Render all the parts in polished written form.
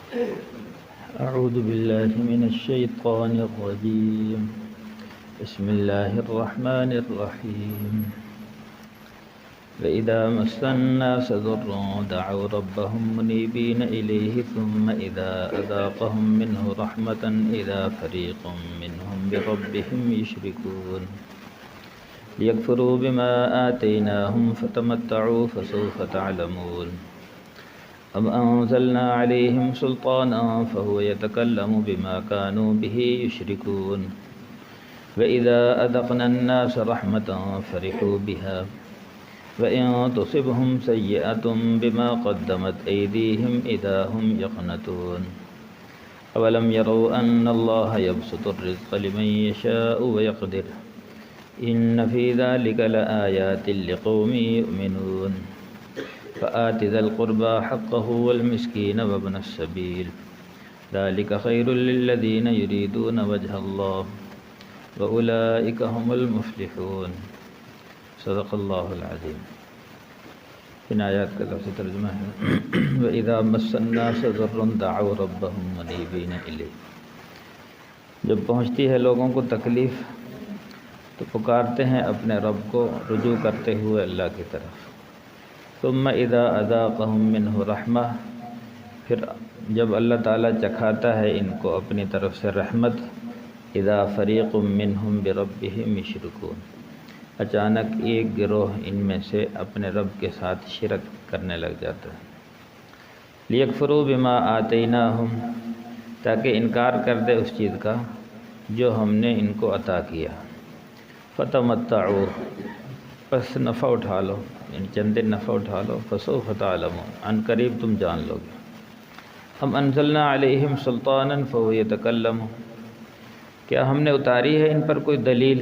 أعوذ بالله من الشيطان الرجيم. بسم الله الرحمن الرحيم. وإذا مس الناس ضر دعوا ربهم منيبين إليه ثم إذا أذاقهم منه رحمة إذا فريق منهم بربهم يشركون ليكفروا بما آتيناهم فتمتعوا فسوف تعلمون. أم أنزلنا عليهم سلطانا فهو يتكلم بما كانوا به يشركون وإذا أذقنا الناس رحمة فرحوا بها وإن تصبهم سيئة بما قدمت أيديهم إذا هم يقنطون أولم يروا أن الله يبسط الرزق لمن يشاء ويقدر إن في ذلك لآيات لقوم يؤمنون فآت ذا القربى حقه والمسكين وابن السبيل ذلك خير للذين يريدون وجه الله وأولئك هم المفلحون. صدق اللہ العظیم. ان آیات کا لفظی ترجمہ ہے وَإِذَا مَسَّ النَّاسَ ضُرٌّ دَعَوْا رَبَّهُمْ مُنِيبِينَ إِلَيْهِ. جب پہنچتی ہے لوگوں کو تکلیف تو پکارتے ہیں اپنے رب کو رجوع کرتے ہوئے اللہ کی طرف. ثم اذا اذاقهم منه رحمہ، پھر جب اللہ تعالیٰ چکھاتا ہے ان کو اپنی طرف سے رحمت، اذا فریق منهم بربهم یشرکون، اچانک ایک گروہ ان میں سے اپنے رب کے ساتھ شرک کرنے لگ جاتا ہے. لیکفروا بما آتیناہم، تاکہ انکار کر دے اس چیز کا جو ہم نے ان کو عطا کیا. فتمتعوا، پس نفع اٹھا لو، یعنی چند دن نفع اٹھا لو. فسوف تعلمون، عن قریب تم جان لو گے. ہم انزلنا علیہم سلطانا فهو یتکلم، کیا ہم نے اتاری ہے ان پر کوئی دلیل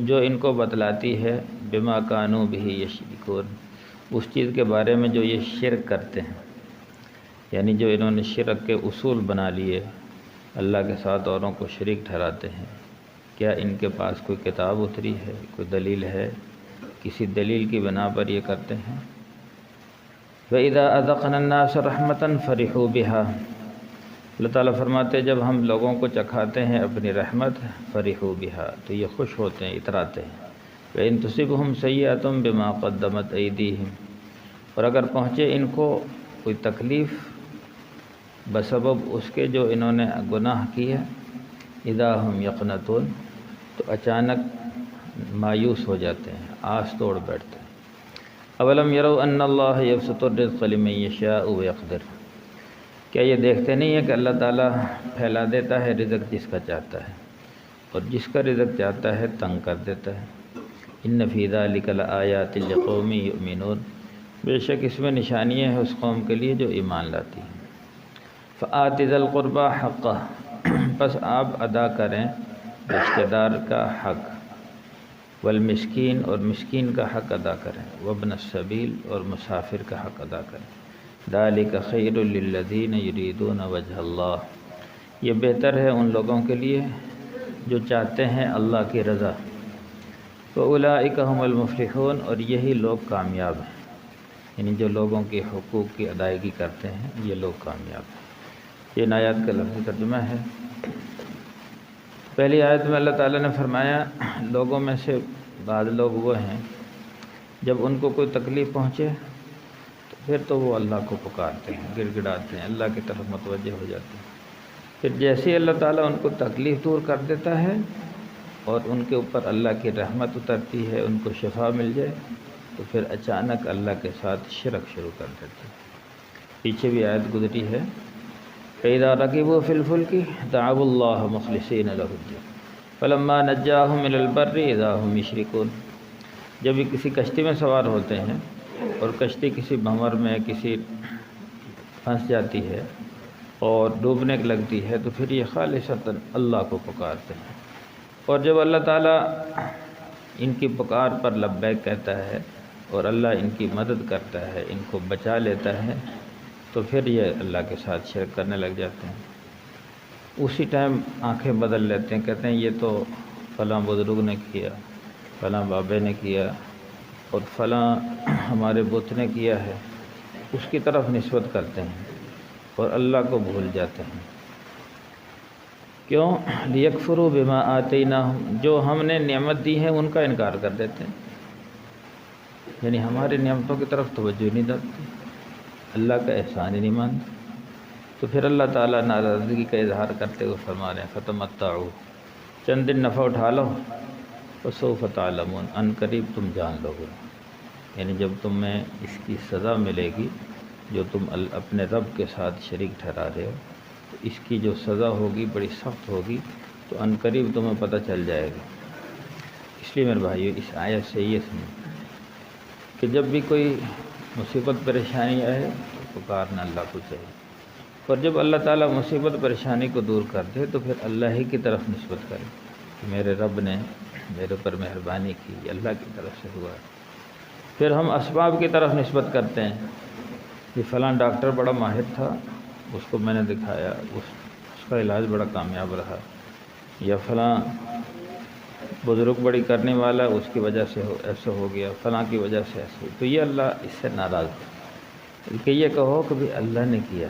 جو ان کو بتلاتی ہے بما کانوا بہ یشرکون، اس چیز کے بارے میں جو یہ شرک کرتے ہیں، یعنی جو انہوں نے شرک کے اصول بنا لیے، اللہ کے ساتھ اوروں کو شریک ٹھہراتے ہیں. کیا ان کے پاس کوئی کتاب اتری ہے، کوئی دلیل ہے؟ کسی دلیل کی بنا پر یہ کرتے ہیں. وَإِذَا أَذَقْنَا النَّاسَ رَحْمَةً فَرِحُوا بِهَا، اللہ تعالیٰ فرماتے ہیں جب ہم لوگوں کو چکھاتے ہیں اپنی رحمت، فرحوا بها، تو یہ خوش ہوتے ہیں، اتراتے ہیں. وَإِن تُصِبْهُمْ سَيِّئَةٌ بِمَا قَدَّمَتْ أَيْدِيهِمْ، اور اگر پہنچے ان کو کوئی تکلیف بسبب اس کے جو انہوں نے گناہ کیے، اذا هم یقنطون، تو اچانک مایوس ہو جاتے ہیں، آس توڑ بیٹھتے ہیں. اولم یروا ان اللہ یبسط الرزق لمن یشاء ویقدر، کیا یہ دیکھتے نہیں ہیں کہ اللہ تعالیٰ پھیلا دیتا ہے رزق جس کا چاہتا ہے، اور جس کا رزق چاہتا ہے تنگ کر دیتا ہے. ان فی ذلک لآیات لقوم یؤمنون، بے شک اس میں نشانیاں ہیں اس قوم کے لیے جو ایمان لاتی ہے. فآت ذا القربى حقہ، پس آپ ادا کریں رشتہ دار کا حق. والمسکین، اور مسکین کا حق ادا کریں. وابن السبیل، اور مسافر کا حق ادا کریں. ذالک خیر للذین یریدون وجہ اللہ، یہ بہتر ہے ان لوگوں کے لیے جو چاہتے ہیں اللہ کی رضا. وَأُولَئِكَ هُمُ الْمُفْلِحُونَ، اور یہی لوگ کامیاب ہیں، یعنی جو لوگوں کے حقوق کی ادائیگی کرتے ہیں یہ لوگ کامیاب ہیں. یہ ان آیات کا لفظی ترجمہ ہے. پہلی آیت میں اللہ تعالیٰ نے فرمایا لوگوں میں سے بعض لوگ وہ ہیں جب ان کو کوئی تکلیف پہنچے تو پھر تو وہ اللہ کو پکارتے ہیں، گڑ گڑاتے ہیں، اللہ کی طرف متوجہ ہو جاتے ہیں. پھر جیسے ہی اللہ تعالیٰ ان کو تکلیف دور کر دیتا ہے اور ان کے اوپر اللہ کی رحمت اترتی ہے، ان کو شفا مل جائے، تو پھر اچانک اللہ کے ساتھ شرک شروع کر دیتے ہیں. پیچھے بھی آیت گزری ہے فَإِذَا رَكِبُوا فِي الْفُلْكِ دَعَوُا اللَّهَ مُخْلِصِينَ لَهُ الدِّينَ فَلَمَّا نَجَّاهُمْ إِلَى الْبَرِّ إِذَا هُمْ يُشْرِكُونَ، جب یہ کسی کشتی میں سوار ہوتے ہیں اور کشتی کسی بھنور میں کسی پھنس جاتی ہے اور ڈوبنے لگتی ہے تو پھر یہ خالصتاً اللہ کو پکارتے ہیں. اور جب اللہ تعالیٰ ان کی پکار پر لبیک کہتا ہے اور اللہ ان کی مدد کرتا ہے، ان کو بچا لیتا ہے، تو پھر یہ اللہ کے ساتھ شرک کرنے لگ جاتے ہیں. اسی ٹائم آنکھیں بدل لیتے ہیں، کہتے ہیں یہ تو فلاں بزرگ نے کیا، فلاں بابے نے کیا، اور فلاں ہمارے بت نے کیا ہے، اس کی طرف نسبت کرتے ہیں. اور اللہ کو بھول جاتے ہیں۔ کیوں؟ لیکفروا بما آتیناہم، جو ہم نے نعمت دی ہے ان کا انکار کر دیتے ہیں، یعنی ہماری نعمتوں کی طرف توجہ نہیں دیتے، اللہ کا احسان ہی نہیں مانتے۔ تو پھر اللہ تعالیٰ ناراضگی کا اظہار کرتے ہوئے فرما رہے ہیں فتمتعوا، چند دن نفع اٹھا لو، وسوف تعلمون، ان قریب تم جان لو گے، یعنی جب تمہیں اس کی سزا ملے گی جو تم اپنے رب کے ساتھ شریک ٹھہرا رہے ہو، تو اس کی جو سزا ہوگی بڑی سخت ہوگی، تو ان قریب تمہیں پتہ چل جائے گا۔ اس لیے میرے بھائیو اس آیت سے یہ سمجھ کہ جب بھی کوئی مصیبت پریشانی آئے تو پکارنا اللہ کو چاہیے، اور جب اللہ تعالیٰ مصیبت پریشانی کو دور کر دے تو پھر اللہ ہی کی طرف نسبت کرے کہ میرے رب نے میرے پر مہربانی کی، یہ اللہ کی طرف سے ہوا ہے۔ پھر ہم اسباب کی طرف نسبت کرتے ہیں کہ فلاں ڈاکٹر بڑا ماہر تھا، اس کو میں نے دکھایا، اس کا علاج بڑا کامیاب رہا، یا فلاں بزرگ بڑی کرنے والا اس کی وجہ سے ایسا ہو گیا، فلاں کی وجہ سے ایسا ہو، تو یہ اللہ اس سے ناراض ہے۔ بلکہ یہ کہو کہ بھی اللہ نے کیا،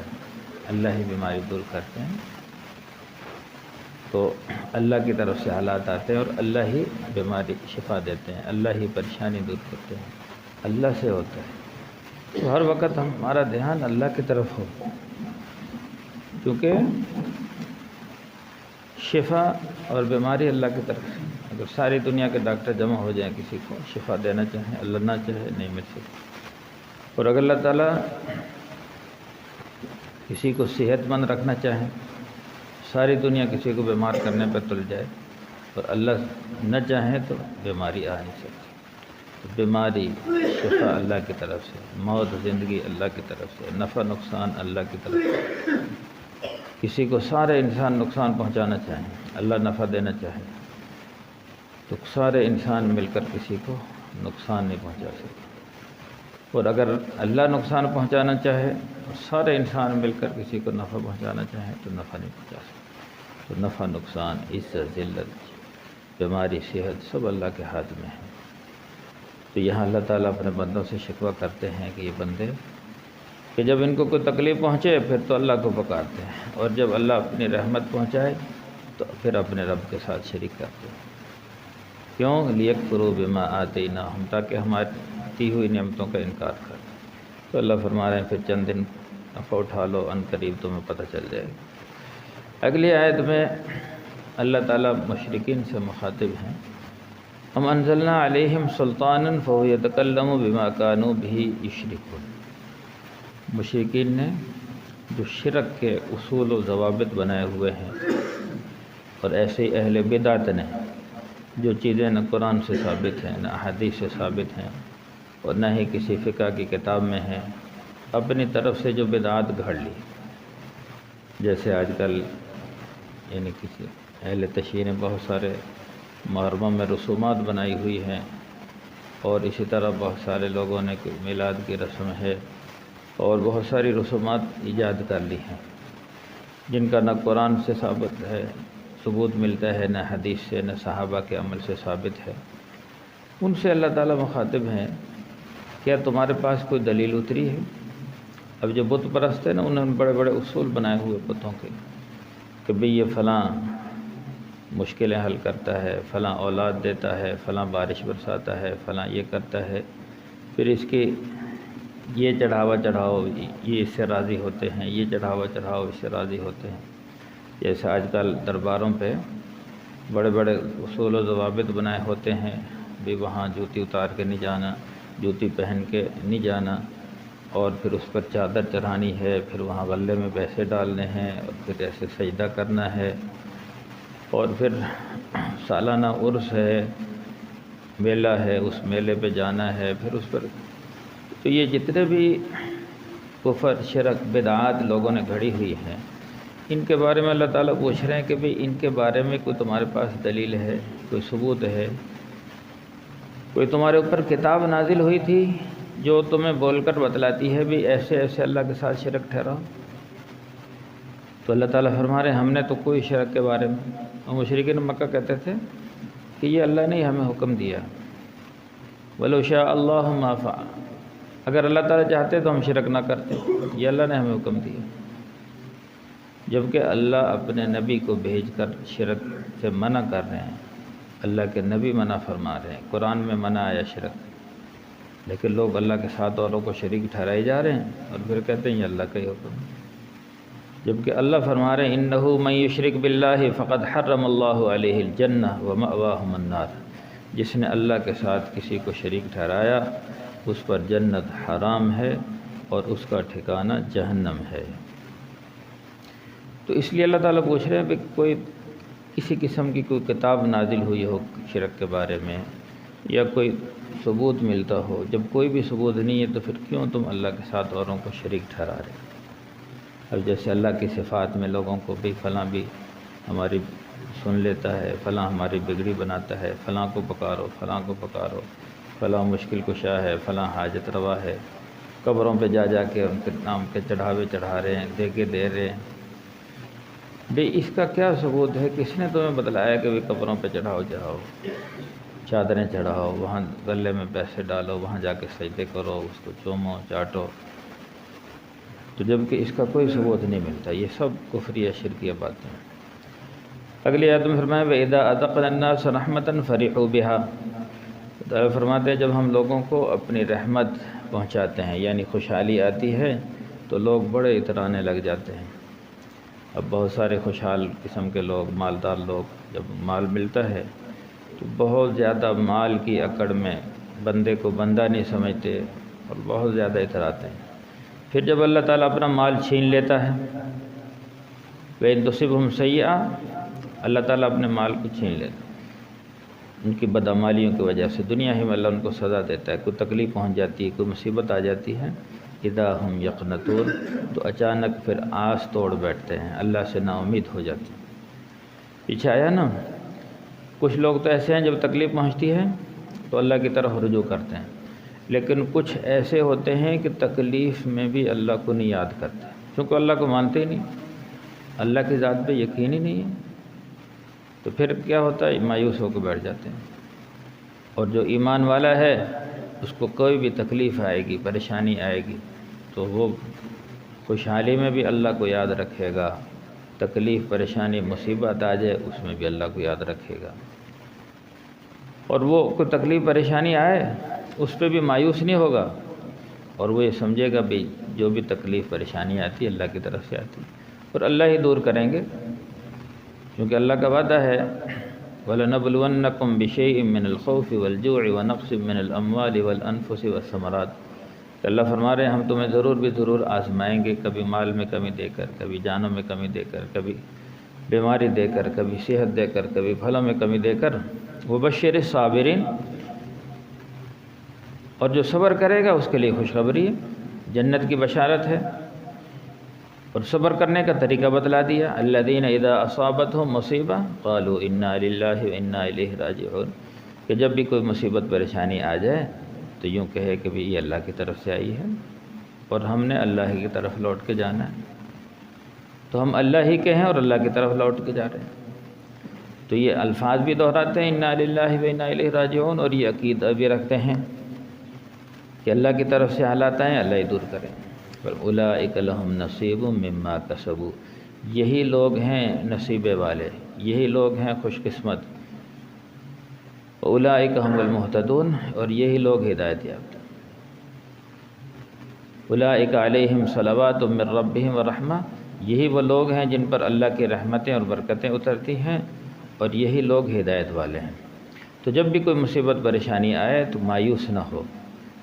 اللہ ہی بیماری دور کرتے ہیں، تو اللہ کی طرف سے حالات آتے ہیں اور اللہ ہی بیماری شفا دیتے ہیں، اللہ ہی پریشانی دور کرتے ہیں، اللہ سے ہوتا ہے۔ تو ہر وقت ہمارا دھیان اللہ کی طرف ہو، کیونکہ شفا اور بیماری اللہ کی طرف سے۔ اگر ساری دنیا کے ڈاکٹر جمع ہو جائیں کسی کو شفا دینا چاہیں، اللہ نہ چاہے نہیں مل سکتی، اور اگر اللہ تعالیٰ کسی کو صحت مند رکھنا چاہیں، ساری دنیا کسی کو بیمار کرنے پہ تل جائے، اور اللہ نہ چاہیں تو بیماری آ نہیں سکتی۔ تو بیماری شفا اللہ کی طرف سے، موت زندگی اللہ کی طرف سے، نفع نقصان اللہ کی طرف سے۔ کسی کو سارے انسان نقصان پہنچانا چاہیں، اللہ نفع دینا چاہے، تو سارے انسان مل کر کسی کو نقصان نہیں پہنچا سکتے، اور اگر اللہ نقصان پہنچانا چاہے اور سارے انسان مل کر کسی کو نفع پہنچانا چاہیں تو نفع نہیں پہنچا سکتے۔ تو نفع نقصان، عزت ذلت، بیماری صحت سب اللہ کے ہاتھ میں ہے۔ تو یہاں اللہ تعالیٰ اپنے بندوں سے شکوہ کرتے ہیں کہ یہ بندے کہ جب ان کو کوئی تکلیف پہنچے پھر تو اللہ کو پکارتے ہیں، اور جب اللہ اپنی رحمت پہنچائے تو پھر اپنے رب کے ساتھ شریک کرتے ہیں۔ کیوں؟ لیکفروا بما آتیناہم، تاکہ ہماری دی ہوئی نعمتوں کا انکار کریں۔ تو اللہ فرما رہے ہیں پھر چند دن نفع اٹھا لو، ان قریب تمہیں پتہ چل جائے گا۔ اگلی آیت میں اللہ تعالیٰ مشرکین سے مخاطب ہیں، ہم انزلنا علیہم سلطانا فہو یتکلم بما کانوا بہ یشرکون۔ مشرکین نے جو شرک کے اصول و ضوابط بنائے ہوئے ہیں، اور ایسے ہی اہل بدعت نے جو چیزیں نہ قرآن سے ثابت ہیں نہ احادیث سے ثابت ہیں اور نہ ہی کسی فقہ کی کتاب میں ہیں، اپنی طرف سے جو بدعات گھڑ لی، جیسے آج کل یعنی کسی اہل تشیع نے بہت سارے محرموں میں رسومات بنائی ہوئی ہیں، اور اسی طرح بہت سارے لوگوں نے میلاد کی رسم ہے اور بہت ساری رسومات ایجاد کر لی ہیں، جن کا نہ قرآن سے ثابت ہے ثبوت ملتا ہے، نہ حدیث سے، نہ صحابہ کے عمل سے ثابت ہے۔ ان سے اللہ تعالیٰ مخاطب ہیں، کیا تمہارے پاس کوئی دلیل اتری ہے؟ اب جو بت پرست ہیں نا، انہوں نے بڑے بڑے اصول بنائے ہوئے بتوں کے کہ بھئی یہ فلاں مشکلیں حل کرتا ہے، فلاں اولاد دیتا ہے، فلاں بارش برساتا ہے، فلاں یہ کرتا ہے، پھر اس کی یہ چڑھاوا چڑھاؤ یہ اس سے راضی ہوتے ہیں، یہ چڑھاوا چڑھاؤ اس سے راضی ہوتے ہیں۔ جیسے آج کل درباروں پہ بڑے بڑے اصول و ضوابط بنائے ہوتے ہیں، بھی وہاں جوتی اتار کے نہیں جانا، جوتی پہن کے نہیں جانا، اور پھر اس پر چادر چڑھانی ہے، پھر وہاں غلے میں پیسے ڈالنے ہیں، اور پھر ایسے سجدہ کرنا ہے، اور پھر سالانہ عرس ہے، میلہ ہے، اس میلے پہ جانا ہے، پھر اس پر۔ تو یہ جتنے بھی کفر شرک بدعات لوگوں نے گھڑی ہوئی ہیں، ان کے بارے میں اللہ تعالیٰ پوچھ رہے ہیں کہ بھئی ان کے بارے میں کوئی تمہارے پاس دلیل ہے، کوئی ثبوت ہے، کوئی تمہارے اوپر کتاب نازل ہوئی تھی جو تمہیں بول کر بتلاتی ہے بھی ایسے ایسے اللہ کے ساتھ شرک ٹھہراؤ؟ تو اللہ تعالیٰ فرما رہے ہیں ہم نے تو کوئی شرک کے بارے میں، اور مشرکین مکہ کہتے تھے کہ یہ اللہ نے ہی ہمیں حکم دیا، وَلَوْ شَاءَ اللَّهُ مَا فَعَلَ، اگر اللہ تعالیٰ چاہتے تو ہم شرک نہ کرتے، یہ اللہ نے ہمیں حکم دیا۔ جبکہ اللہ اپنے نبی کو بھیج کر شرک سے منع کر رہے ہیں، اللہ کے نبی منع فرما رہے ہیں، قرآن میں منع آیا شرک، لیکن لوگ اللہ کے ساتھ اوروں کو شریک ٹھہرائے جا رہے ہیں اور پھر کہتے ہیں یہ اللہ کا ہی حکم ہے، جبکہ اللہ فرما رہے ہیں انہ من یشرک باللہ فقد حرم اللہ علیہ الجنہ ومأواہ النار، جس نے اللہ کے ساتھ کسی کو شریک ٹھہرایا اس پر جنت حرام ہے اور اس کا ٹھکانہ جہنم ہے۔ تو اس لیے اللہ تعالیٰ پوچھ رہے ہیں کہ کوئی کسی قسم کی کوئی کتاب نازل ہوئی ہو شرک کے بارے میں یا کوئی ثبوت ملتا ہو، جب کوئی بھی ثبوت نہیں ہے تو پھر کیوں تم اللہ کے ساتھ اوروں کو شریک ٹھہرا رہے؟ اب جیسے اللہ کی صفات میں لوگوں کو بھی فلاں بھی ہماری سن لیتا ہے، فلاں ہماری بگڑی بناتا ہے، فلاں کو پکارو، فلاں کو پکارو، فلاں مشکل کشا ہے، فلاں حاجت روا ہے، قبروں پہ جا جا کے ان کے نام کے چڑھاوے چڑھا رہے ہیں، دے کے دے رہے ہیں۔ بھئی اس کا کیا ثبوت ہے؟ کس نے تمہیں بتلایا کہ بھی قبروں پہ چڑھاؤ چادریں چڑھاؤ، وہاں گلے میں پیسے ڈالو، وہاں جا کے سجدے کرو، اس کو چومو چاٹو؟ تو جبکہ اس کا کوئی ثبوت نہیں ملتا، یہ سب کفریہ شرکیہ باتیں ہیں۔ اگلی آیت میں فرمایا وَإِذَا أَذَقْنَا النَّاسَ رَحْمَةً فَرِحُوا بِهَا، تعالیٰ فرماتے ہیں جب ہم لوگوں کو اپنی رحمت پہنچاتے ہیں یعنی خوشحالی آتی ہے تو لوگ بڑے اترانے لگ جاتے ہیں۔ اب بہت سارے خوشحال قسم کے لوگ، مالدار لوگ، جب مال ملتا ہے تو بہت زیادہ مال کی اکڑ میں بندے کو بندہ نہیں سمجھتے اور بہت زیادہ اتراتے ہیں۔ پھر جب اللہ تعالیٰ اپنا مال چھین لیتا ہے، وَإِن تُصِبْهُمْ سَيِّئَةٌ، اللہ تعالیٰ اپنے مال کو چھین لیتا ہے ان کی بدعمالیوں کی وجہ سے، دنیا ہی میں اللہ ان کو سزا دیتا ہے، کوئی تکلیف پہنچ جاتی ہے، کوئی مصیبت آ جاتی ہے، اِذَا هُمْ يَقْنَطُونَ، تو اچانک پھر آس توڑ بیٹھتے ہیں، اللہ سے نا امید ہو جاتے ہیں۔ پیچھے آیا نا، کچھ لوگ تو ایسے ہیں جب تکلیف پہنچتی ہے تو اللہ کی طرف رجوع کرتے ہیں، لیکن کچھ ایسے ہوتے ہیں کہ تکلیف میں بھی اللہ کو نہیں یاد کرتے، کیونکہ اللہ کو مانتے ہی نہیں، اللہ کی ذات پہ یقین ہی نہیں ہے، تو پھر کیا ہوتا ہے؟ مایوس ہو کے بیٹھ جاتے ہیں۔ اور جو ایمان والا ہے اس کو کوئی بھی تکلیف آئے گی، پریشانی آئے گی تو وہ خوشحالی میں بھی اللہ کو یاد رکھے گا، تکلیف پریشانی مصیبت آ جائے اس میں بھی اللہ کو یاد رکھے گا، اور وہ کوئی تکلیف پریشانی آئے اس پہ بھی مایوس نہیں ہوگا، اور وہ یہ سمجھے گا بھی جو بھی تکلیف پریشانی آتی ہے اللہ کی طرف سے آتی ہے اور اللہ ہی دور کریں گے، کیونکہ اللہ کا وعدہ ہے وَلَنَبْلُوَنَّكُمْ بِشَيْءٍ مِّنَ الْخَوْفِ وَالْجُوعِ وَنَقْصٍ مِّنَ الْأَمْوَالِ وَالْأَنفُسِ وَالثَّمَرَاتِ، کہ اللہ فرما رہے ہیں ہم تمہیں ضرور آزمائیں گے، کبھی مال میں کمی دے کر، کبھی جانوں میں کمی دے کر، کبھی بیماری دے کر، کبھی صحت دے کر، کبھی پھلوں میں کمی دے کر۔ وَبَشِّرِ الصَّابِرِينَ، اور جو صبر کرے گا اس کے لیے خوشخبری ہے، جنت کی بشارت ہے، اور صبر کرنے کا طریقہ بتلا دیا۔ الذین اذا اصابتهم مصیبہ قالوا انا للہ وانا الیہ راجعون، کہ جب بھی کوئی مصیبت پریشانی آ جائے تو یوں کہے کہ بھی یہ اللہ کی طرف سے آئی ہے اور ہم نے اللہ ہی کی طرف لوٹ کے جانا ہے، تو ہم اللہ ہی کے ہیں اور اللہ کی طرف لوٹ کے جا رہے ہیں۔ تو یہ الفاظ بھی دہراتے ہیں انا للہ وانا الیہ راجعون، اور یہ عقیدہ بھی رکھتے ہیں کہ اللہ کی طرف سے حالات آئیں اللہ ہی دور کریں۔ پر اولئک لہم نصیب مما کسبوا، یہی لوگ ہیں نصیبے والے، یہی لوگ ہیں خوش قسمت۔ اولئک هم المہتدون، اور یہی لوگ ہدایت یافتہ۔ اولئک علیہم صلوات من ربہم ورحمہ، یہی وہ لوگ ہیں جن پر اللہ کی رحمتیں اور برکتیں اترتی ہیں، اور یہی لوگ ہدایت والے ہیں۔ تو جب بھی کوئی مصیبت پریشانی آئے تو مایوس نہ ہو،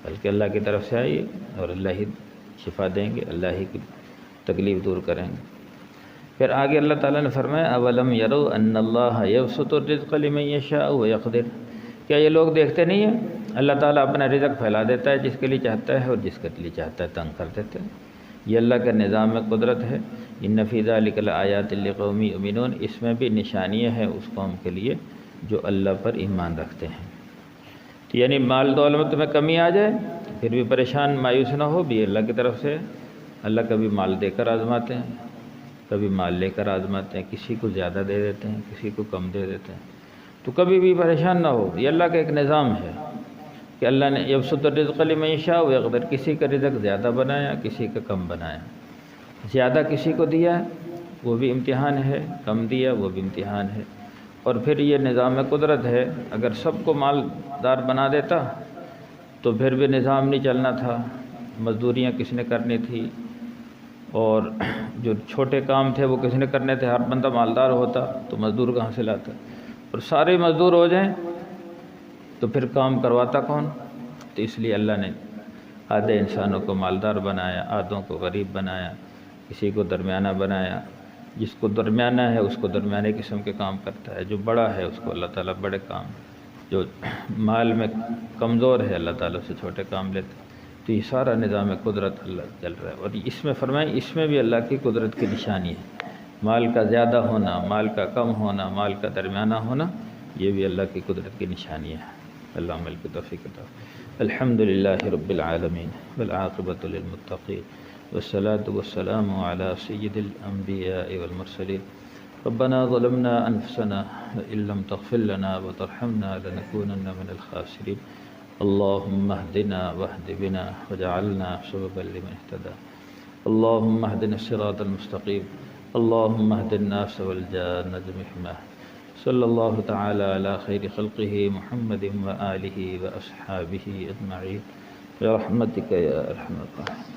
بلکہ اللہ کی طرف سے آئیے اور اللہ ہی شفا دیں گے، اللہ ہی کی تکلیف دور کریں گے۔ پھر آگے اللہ تعالیٰ نے فرمایا اولم یروا ان اللہ یبسط الرزق لمن یشاء ویقدر، کیا یہ لوگ دیکھتے نہیں ہیں اللہ تعالیٰ اپنا رزق پھیلا دیتا ہے جس کے لیے چاہتا ہے اور جس کے لیے چاہتا ہے تنگ کر دیتا ہے، یہ اللہ کا نظام میں قدرت ہے۔ ان فی ذلک لآیات لقوم یؤمنون، اس میں بھی نشانیاں ہیں اس قوم کے لیے جو اللہ پر ایمان رکھتے ہیں۔ یعنی مال دولت میں کمی آ جائے پھر بھی پریشان مایوس نہ ہو، بھی اللہ کی طرف سے اللہ کبھی مال دے کر آزماتے ہیں، کبھی مال لے کر آزماتے ہیں، کسی کو زیادہ دے دیتے ہیں، کسی کو کم دے دیتے ہیں، تو کبھی بھی پریشان نہ ہو، یہ اللہ کا ایک نظام ہے کہ اللہ نے یبسط الرزق لمن یشاء ویقدر، کسی کا رزق زیادہ بنایا، کسی کا کم بنایا، زیادہ کسی کو دیا وہ بھی امتحان ہے، کم دیا وہ بھی امتحان ہے۔ اور پھر یہ نظام قدرت ہے، اگر سب کو مالدار بنا دیتا تو پھر بھی نظام نہیں چلنا تھا، مزدوریاں کس نے کرنی تھی، اور جو چھوٹے کام تھے وہ کس نے کرنے تھے، ہر بندہ مالدار ہوتا تو مزدور کہاں سے لاتا، اور سارے مزدور ہو جائیں تو پھر کام کرواتا کون؟ تو اس لیے اللہ نے آدھے انسانوں کو مالدار بنایا، آدھوں کو غریب بنایا، کسی کو درمیانہ بنایا۔ جس کو درمیانہ ہے اس کو درمیانے قسم کے کام کرتا ہے، جو بڑا ہے اس کو اللہ تعالیٰ بڑے کام، جو مال میں کمزور ہے اللہ تعالیٰ سے چھوٹے کام لیتے۔ تو یہ سارا نظام قدرت اللہ چل رہا ہے، اور اس میں فرمائیں اس میں بھی اللہ کی قدرت کی نشانی ہے۔ مال کا زیادہ ہونا، مال کا کم ہونا، مال کا درمیانہ ہونا، یہ بھی اللہ کی قدرت کی نشانی ہے۔ اللہ عمل کی توفیق عطا۔ الحمد للہ رب العالمین والعاقبۃ للمتقین والصلاة والسلام علی سید الانبیاء والمرسلین۔ ربنا ظلمنا انفسنا وإن لم تغفر لنا وترحمنا لنكونن من الخاسرین۔ اللهم اهدنا واهد بنا وجعلنا سببا لمن اهتدى۔ اللهم اهدنا الصراط المستقيم، اللهم اهد الناس والجان بحماه۔ صلی اللہ تعالی علی خیر خلقہ محمد وآلہ واصحابہ اجمعین برحمتک یا ارحم الراحمین۔